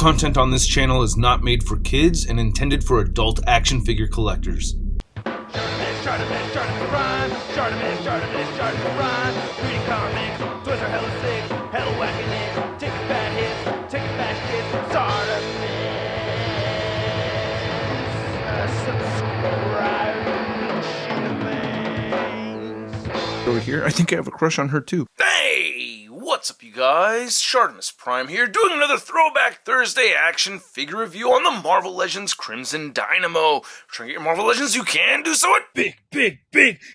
content on this channel is not made for kids and intended for adult action figure collectors. ShartimusPrime, ShartimusPrime. Reading comics, toys are hella sick, hella whacking it, taking bad hits, taking bad shit. Subscribe. Over here, I think I have a crush on her too. Hey, what's up you guys? ShartimusPrime here, doing another Throwback Thursday action figure review on the Marvel Legends Crimson Dynamo. Trying to get your Marvel Legends, you can do so at Big!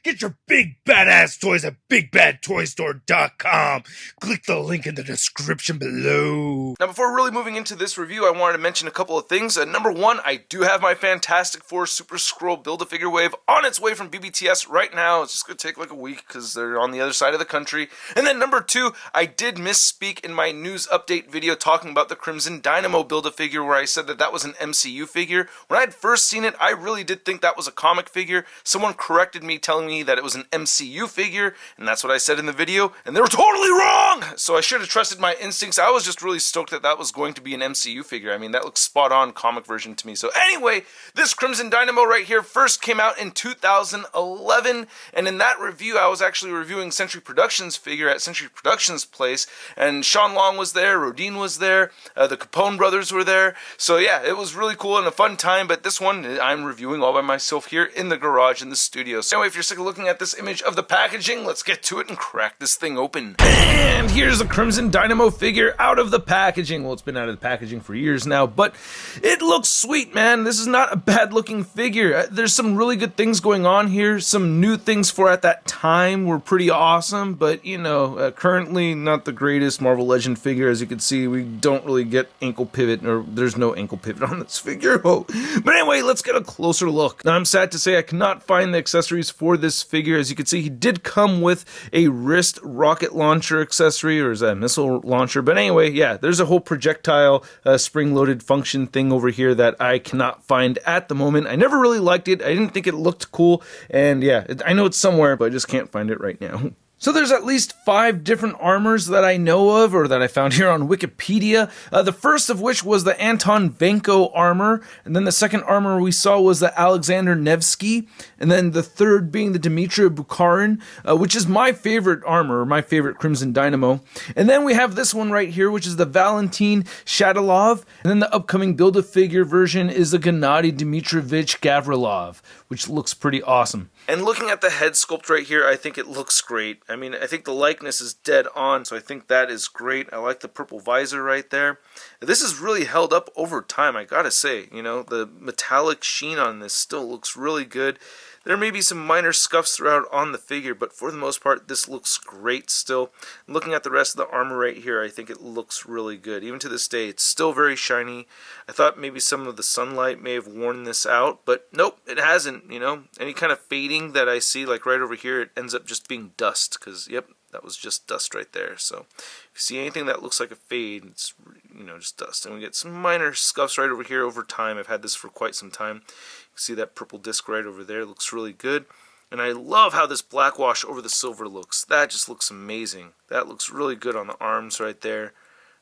Get your big badass toys at BigBadToyStore.com. Click the link in the description below. Now, before really moving into this review, I wanted to mention a couple of things. Number one, I do have my Fantastic Four Super Scroll Build-A-Figure wave on its way from BBTS right now. It's just going to take like a week because they're on the other side of the country. And then number two, I did misspeak in my news update video talking about the Crimson Dynamo Build-A-Figure where I said that that was an MCU figure. When I had first seen it, I really did think that was a comic figure. Someone corrected me, telling me that it was an MCU figure, and that's what I said in the video, and they were totally wrong! So I should have trusted my instincts. I was just really stoked that that was going to be an MCU figure. I mean, that looks spot on comic version to me. So anyway, this Crimson Dynamo right here first came out in 2011, and in that review, I was actually reviewing Century Productions figure at Century Productions place, and Sean Long was there, Rodin was there, the Capone brothers were there. So yeah, it was really cool and a fun time, but this one I'm reviewing all by myself here in the garage in the studio. So anyway, if you're sick of looking at this image of the packaging, let's get to it and crack this thing open. And here's the Crimson Dynamo figure out of the packaging. Well, it's been out of the packaging for years now, but it looks sweet, man. This is not a bad looking figure. There's some really good things going on here. Some new things for at that time were pretty awesome, but you know, currently not the greatest Marvel Legend figure. As you can see, we don't really get ankle pivot, or there's no ankle pivot on this figure. Oh. But anyway, let's get a closer look. Now, I'm sad to say I cannot find the accessories for this figure. As you can see, he did come with a wrist rocket launcher accessory, or is that a missile launcher? But anyway, yeah, there's a whole projectile spring-loaded function thing over here that I cannot find at the moment. I never really liked it. I didn't think it looked cool, and yeah, I know it's somewhere, but I just can't find it right now. So there's at least 5 different armors that I know of, or that I found here on Wikipedia. The first of which was the Anton Vanko armor, and then the second armor we saw was the Alexander Nevsky, and then the third being the Dmitry Bukharin, which is my favorite armor, my favorite Crimson Dynamo. And then we have this one right here, which is the Valentin Shadilov, and then the upcoming Build-A-Figure version is the Gennady Dmitrovich Gavrilov, which looks pretty awesome. And looking at the head sculpt right here, I think it looks great. I mean, I think the likeness is dead on, so I think that is great. I like the purple visor right there. This is really held up over time, I gotta say. You know, the metallic sheen on this still looks really good. There may be some minor scuffs throughout on the figure, but for the most part, this looks great still. Looking at the rest of the armor right here, I think it looks really good. Even to this day, it's still very shiny. I thought maybe some of the sunlight may have worn this out, but nope, it hasn't, you know. Any kind of fading that I see, like right over here, it ends up just being dust, because, yep, that was just dust right there. So if you see anything that looks like a fade, it's, you know, just dust. And we get some minor scuffs right over here over time. I've had this for quite some time. You see that purple disc right over there, looks really good. And I love how this black wash over the silver looks. That just looks amazing. That looks really good on the arms right there.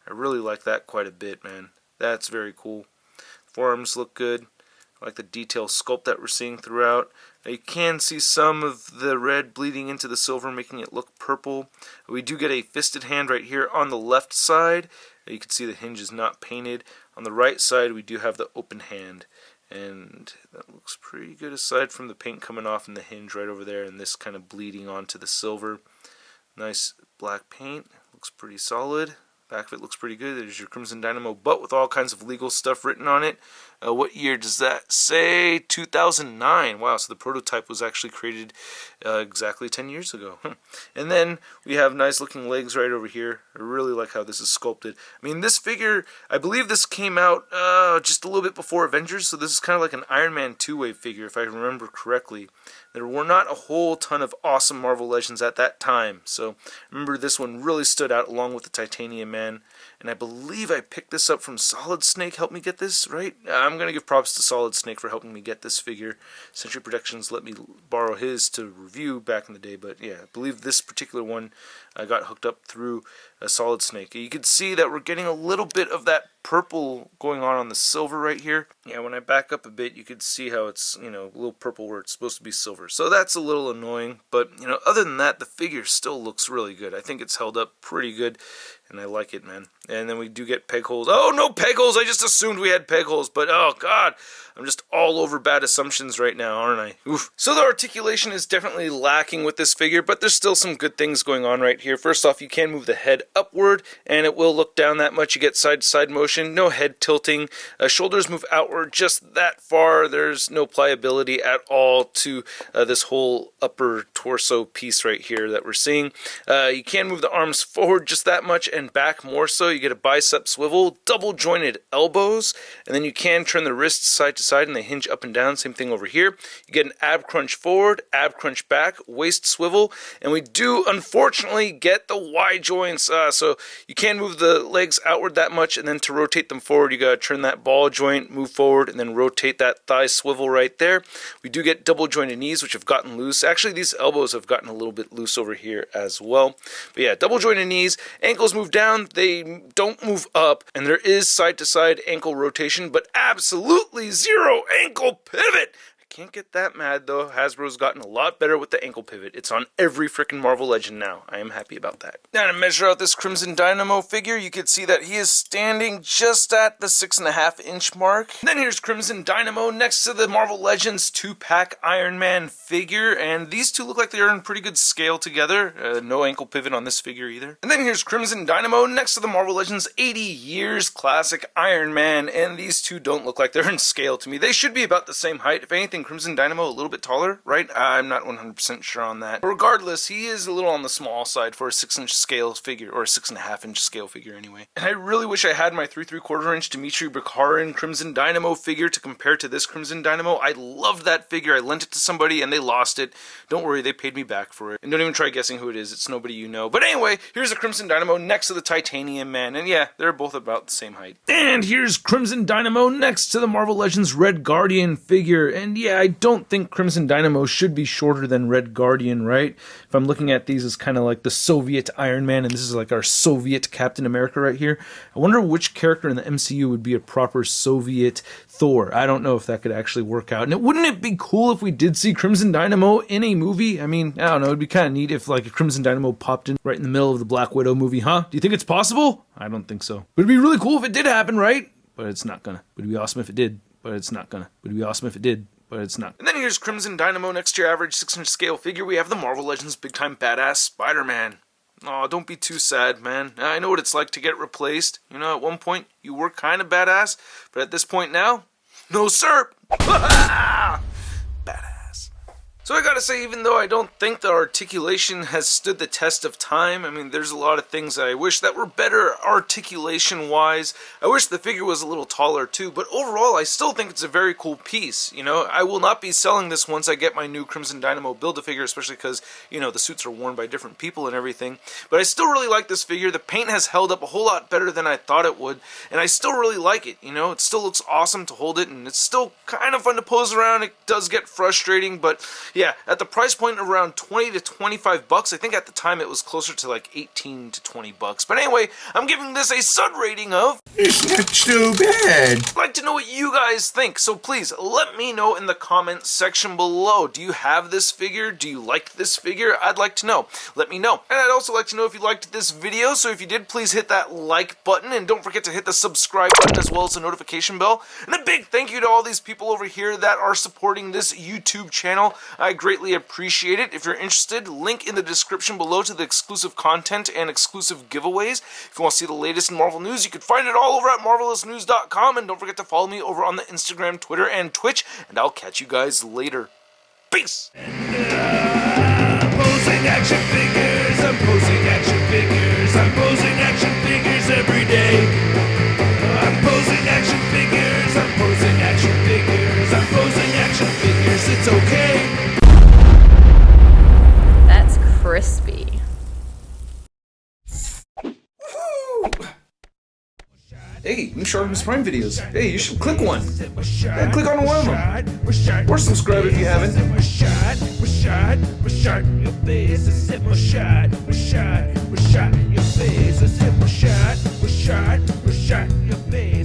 I really like that quite a bit, man. That's very cool. Forearms look good. I like the detail sculpt that we're seeing throughout. Now you can see some of the red bleeding into the silver, making it look purple. We do get a fisted hand right here on the left side. You can see the hinge is not painted. On the right side, we do have the open hand. And that looks pretty good aside from the paint coming off in the hinge right over there and this kind of bleeding onto the silver. Nice black paint. Looks pretty solid. Back of it looks pretty good. There's your Crimson Dynamo, but with all kinds of legal stuff written on it. What year does that say? 2009. Wow, so the prototype was actually created exactly 10 years ago. And then we have nice looking legs right over here. I really like how this is sculpted. I mean, this figure, I believe this came out just a little bit before Avengers, so this is kind of like an Iron Man 2-wave figure, if I remember correctly. There were not a whole ton of awesome Marvel Legends at that time, so remember this one really stood out along with the Titanium Man. and I believe I picked this up from Solid Snake. Help me get this, right? I'm going to give props to Solid Snake for helping me get this figure. Century Productions let me borrow his to review back in the day, but yeah, I believe this particular one I got hooked up through a Solid Snake. You can see that we're getting a little bit of that purple going on the silver right here. Yeah, when I back up a bit, you can see how it's, you know, a little purple where it's supposed to be silver. So that's a little annoying, but, you know, other than that, the figure still looks really good. I think it's held up pretty good, and I like it, man. And then we do get peg holes. Oh, no peg holes! I just assumed we had peg holes, but oh, God. I'm just all over bad assumptions right now, aren't I? Oof. So the articulation is definitely lacking with this figure, but there's still some good things going on right here. First off, you can move the head upward, and it will look down that much. You get side-to-side motion, no head tilting. Shoulders move outward just that far. There's no pliability at all to this whole upper torso piece right here that we're seeing. You can move the arms forward just that much and back more so. You get a bicep swivel, double-jointed elbows, and then you can turn the wrists side to side and they hinge up and down. Same thing over here. You get an ab crunch forward, ab crunch back, waist swivel, and we do unfortunately get the Y joints. So you can move the legs outward that much, and then to rotate them forward, you gotta turn that ball joint, move forward, and then rotate that thigh swivel right there. We do get double jointed knees, which have gotten loose. Actually, these elbows have gotten a little bit loose over here as well. But yeah, double jointed knees, ankles move down, they don't move up, and there is side to side ankle rotation, but absolutely zero ankle pivot. Can't get that mad though. Hasbro's gotten a lot better with the ankle pivot. It's on every freaking Marvel Legend now. I am happy about that. Now to measure out this Crimson Dynamo figure, you can see that he is standing just at the 6.5-inch mark. Then here's Crimson Dynamo next to the Marvel Legends 2-pack Iron Man figure, and these two look like they are in pretty good scale together. No ankle pivot on this figure either. And then here's Crimson Dynamo next to the Marvel Legends 80 Years Classic Iron Man, and these two don't look like they're in scale to me. They should be about the same height. If anything, Crimson Dynamo a little bit taller, right? I'm not 100% sure on that. But regardless, he is a little on the small side for a 6-inch scale figure, or a 6.5-inch scale figure anyway. And I really wish I had my 3¾ Dmitry Bukharin Crimson Dynamo figure to compare to this Crimson Dynamo. I loved that figure. I lent it to somebody and they lost it. Don't worry, they paid me back for it. And don't even try guessing who it is. It's nobody you know. But anyway, here's a Crimson Dynamo next to the Titanium Man. And yeah, they're both about the same height. And here's Crimson Dynamo next to the Marvel Legends Red Guardian figure. And yeah, I don't think Crimson Dynamo should be shorter than Red Guardian, right? If I'm looking at these as kind of like the Soviet Iron Man, and this is like our Soviet Captain America right here. I wonder which character in the MCU would be a proper Soviet Thor. I don't know if that could actually work out. And wouldn't it be cool if we did see Crimson Dynamo in a movie? I mean, I don't know. It'd be kind of neat if like a Crimson Dynamo popped in right in the middle of the Black Widow movie, huh? Do you think it's possible? I don't think so. But it'd be really cool if it did happen, right? But it's not gonna. It'd be awesome if it did. But it's not gonna. It'd be awesome if it did. But it's not. And then here's Crimson Dynamo next to your average 6-inch scale figure. We have the Marvel Legends Big Time Badass Spider-Man. Aw, don't be too sad, man. I know what it's like to get replaced. You know, at one point, you were kind of badass, but at this point now, no sir. Badass. So I gotta say, even though I don't think the articulation has stood the test of time, I mean, there's a lot of things that I wish that were better articulation-wise. I wish the figure was a little taller too, but overall, I still think it's a very cool piece. You know, I will not be selling this once I get my new Crimson Dynamo Build-A-Figure, especially because, you know, the suits are worn by different people and everything. But I still really like this figure. The paint has held up a whole lot better than I thought it would, and I still really like it. You know, it still looks awesome to hold it, and it's still kind of fun to pose around. It does get frustrating, but yeah, at the price point of around 20 to 25 bucks, I think at the time it was closer to like 18 to 20 bucks. But anyway, I'm giving this a Sud rating of... It's not so bad. I'd like to know what you guys think, so please let me know in the comments section below. Do you have this figure? Do you like this figure? I'd like to know. Let me know. And I'd also like to know if you liked this video, so if you did, please hit that like button, and don't forget to hit the subscribe button as well as the notification bell. And a big thank you to all these people over here that are supporting this YouTube channel. I greatly appreciate it. If you're interested, link in the description below to the exclusive content and exclusive giveaways. If you want to see the latest in Marvel news, you can find it all over at marvelousnews.com, and don't forget to follow me over on the Instagram, Twitter, and Twitch, and I'll catch you guys later. Peace! Posing action figures, I'm posing action figures, I'm posing action figures every day. I'm posing action figures, I'm posing action figures, I'm posing action figures, it's okay. That's crispy. Shartimus Prime videos. Hey, you should click one. Yeah, click on one of them. Or subscribe if you haven't. Your face.